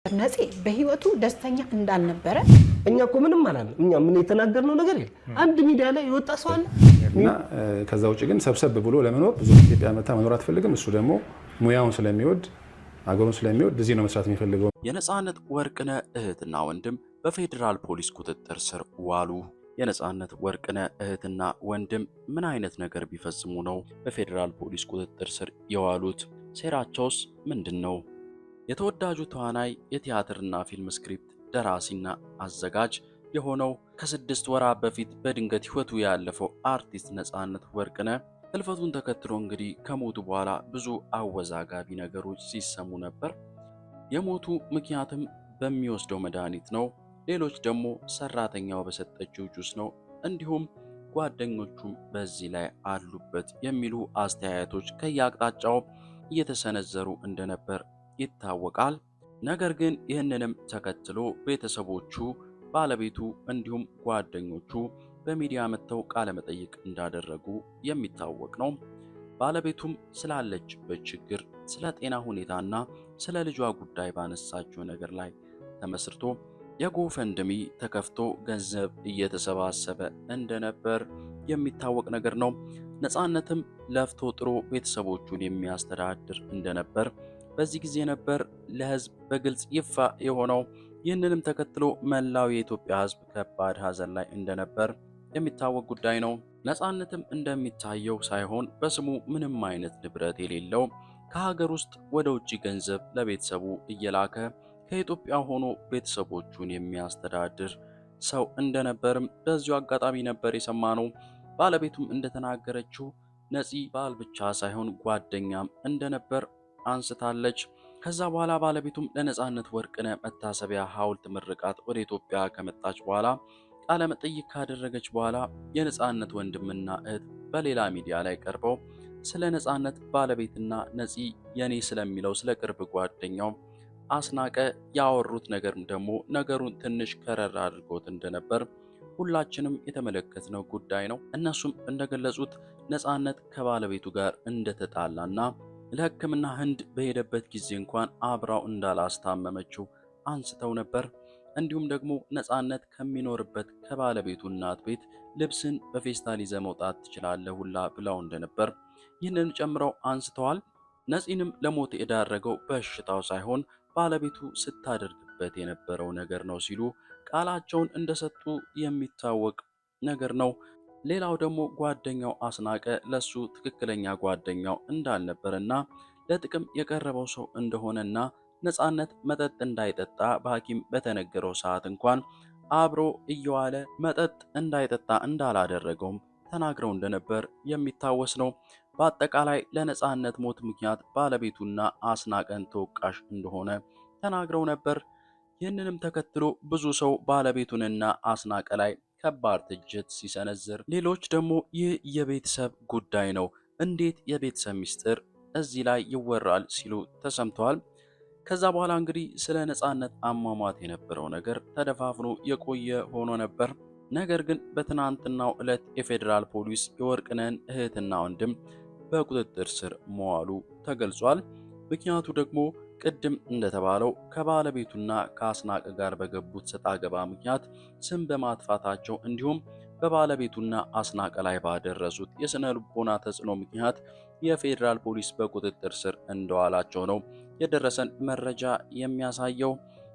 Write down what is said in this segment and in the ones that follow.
ነፂ በህይወቱ ደስተኛ እንዳልነበረ እኛ እኮ ምንም አላለም። እኛ ምን የተናገርነው ነገር የለም። አንድ ሚዲያ ላይ የወጣ ሰው አለ እና ከዛ ውጪ ግን ሰብሰብ ብሎ ለመኖር ብዙ ኢትዮጵያ መታ መኖር አትፈልግም። እሱ ደግሞ ሙያውን ስለሚወድ አገሩን ስለሚወድ እዚህ ነው መስራት የሚፈልገው። የነጻነት ወርቅነህ እህትና ወንድም በፌዴራል ፖሊስ ቁጥጥር ስር ዋሉ። የነጻነት ወርቅነህ እህትና ወንድም ምን አይነት ነገር ቢፈጽሙ ነው በፌዴራል ፖሊስ ቁጥጥር ስር የዋሉት? ሴራቸውስ ምንድነው? የተወዳጁ ተዋናይ የቲያትርና ፊልም ስክሪፕት ደራሲና አዘጋጅ የሆነው ከ6 ወራት በፊት በድንገት ህይወቱ ያለፈው አርቲስት ነጻነት ወርቅነህ ህልፈቱን ተከትሎ እንግዲህ ከሞቱ በኋላ ብዙ አወዛጋቢ ነገሮች ሲሰሙ ነበር። የሞቱ ምክንያትም በሚወስደው መድኃኒት ነው፣ ሌሎች ደግሞ ሰራተኛው በሰጠችው ጁስ ነው፣ እንዲሁም ጓደኞቹም በዚህ ላይ አሉበት የሚሉ አስተያየቶች ከየአቅጣጫው እየተሰነዘሩ እንደነበር ይታወቃል። ነገር ግን ይህንንም ተከትሎ ቤተሰቦቹ፣ ባለቤቱ እንዲሁም ጓደኞቹ በሚዲያ መጥተው ቃለ መጠይቅ እንዳደረጉ የሚታወቅ ነው። ባለቤቱም ስላለችበት ችግር፣ ስለ ጤና ሁኔታና ስለ ልጇ ጉዳይ ባነሳችው ነገር ላይ ተመስርቶ የጎፈንድሚ ተከፍቶ ገንዘብ እየተሰባሰበ እንደነበር የሚታወቅ ነገር ነው። ነጻነትም ለፍቶ ጥሮ ቤተሰቦቹን የሚያስተዳድር እንደነበር በዚህ ጊዜ ነበር ለህዝብ በግልጽ ይፋ የሆነው። ይህንንም ተከትሎ መላው የኢትዮጵያ ህዝብ ከባድ ሐዘን ላይ እንደነበር የሚታወቅ ጉዳይ ነው። ነጻነትም እንደሚታየው ሳይሆን በስሙ ምንም አይነት ንብረት የሌለው ከሀገር ውስጥ ወደ ውጪ ገንዘብ ለቤተሰቡ እየላከ ከኢትዮጵያ ሆኖ ቤተሰቦቹን የሚያስተዳድር ሰው እንደነበርም በዚሁ አጋጣሚ ነበር የሰማነው። ባለቤቱም እንደተናገረችው ነፂ ባል ብቻ ሳይሆን ጓደኛም እንደነበር አንስታለች። ከዛ በኋላ ባለቤቱም ለነጻነት ወርቅነህ መታሰቢያ ሐውልት ምርቃት ወደ ኢትዮጵያ ከመጣች በኋላ ቃለ መጠይቅ ካደረገች በኋላ የነጻነት ወንድምና እህት በሌላ ሚዲያ ላይ ቀርበው ስለ ነጻነት ባለቤትና ነፂ የኔ ስለሚለው ስለ ቅርብ ጓደኛው አስናቀ ያወሩት ነገር ደግሞ ነገሩን ትንሽ ከረር አድርጎት እንደነበር ሁላችንም የተመለከትነው ጉዳይ ነው። እነሱም እንደገለጹት ነጻነት ከባለቤቱ ጋር እንደተጣላና ለሕክምና ህንድ በሄደበት ጊዜ እንኳን አብራው እንዳላስታመመችው አንስተው ነበር። እንዲሁም ደግሞ ነጻነት ከሚኖርበት ከባለቤቱ እናት ቤት ልብስን በፌስታል ይዘህ መውጣት ትችላለህ ሁላ ብለው እንደነበር ይህንን ጨምረው አንስተዋል። ነፂንም ለሞት የዳረገው በሽታው ሳይሆን ባለቤቱ ስታደርግበት የነበረው ነገር ነው ሲሉ ቃላቸውን እንደሰጡ የሚታወቅ ነገር ነው። ሌላው ደግሞ ጓደኛው አስናቀ ለሱ ትክክለኛ ጓደኛው እንዳልነበርና ለጥቅም የቀረበው ሰው እንደሆነና ነጻነት መጠጥ እንዳይጠጣ በሐኪም በተነገረው ሰዓት እንኳን አብሮ እየዋለ መጠጥ እንዳይጠጣ እንዳላደረገውም ተናግረው እንደነበር የሚታወስ ነው። በአጠቃላይ ለነጻነት ሞት ምክንያት ባለቤቱና አስናቀን ተወቃሽ እንደሆነ ተናግረው ነበር። ይህንንም ተከትሎ ብዙ ሰው ባለቤቱንና አስናቀ ላይ ከባድ ትችት ሲሰነዝር፣ ሌሎች ደግሞ ይህ የቤተሰብ ጉዳይ ነው፣ እንዴት የቤተሰብ ሚስጥር እዚህ ላይ ይወራል ሲሉ ተሰምተዋል። ከዛ በኋላ እንግዲህ ስለ ነጻነት አሟሟት የነበረው ነገር ተደፋፍኖ የቆየ ሆኖ ነበር። ነገር ግን በትናንትናው ዕለት የፌዴራል ፖሊስ የወርቅነህን እህትና ወንድም በቁጥጥር ስር መዋሉ ተገልጿል። ምክንያቱ ደግሞ ቅድም እንደተባለው ከባለቤቱና ከአስናቀ ጋር በገቡት ሰጣ ገባ ምክንያት ስም በማጥፋታቸው እንዲሁም በባለቤቱና አስናቀ ላይ ባደረሱት የስነ ልቦና ተጽዕኖ ምክንያት የፌዴራል ፖሊስ በቁጥጥር ስር እንደዋላቸው ነው የደረሰን መረጃ የሚያሳየው።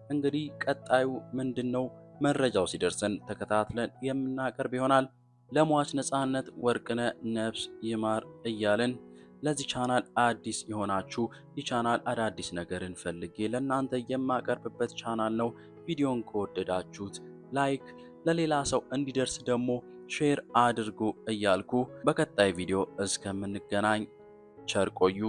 እንግዲህ ቀጣዩ ምንድነው? መረጃው ሲደርሰን ተከታትለን የምናቀርብ ይሆናል። ለሟች ነጻነት ወርቅነህ ነፍስ ይማር እያልን ለዚህ ቻናል አዲስ የሆናችሁ የቻናል አዳዲስ ነገርን ፈልጌ ለእናንተ የማቀርብበት ቻናል ነው። ቪዲዮን ከወደዳችሁት ላይክ፣ ለሌላ ሰው እንዲደርስ ደግሞ ሼር አድርጉ እያልኩ በቀጣይ ቪዲዮ እስከምንገናኝ ቸር ቆዩ።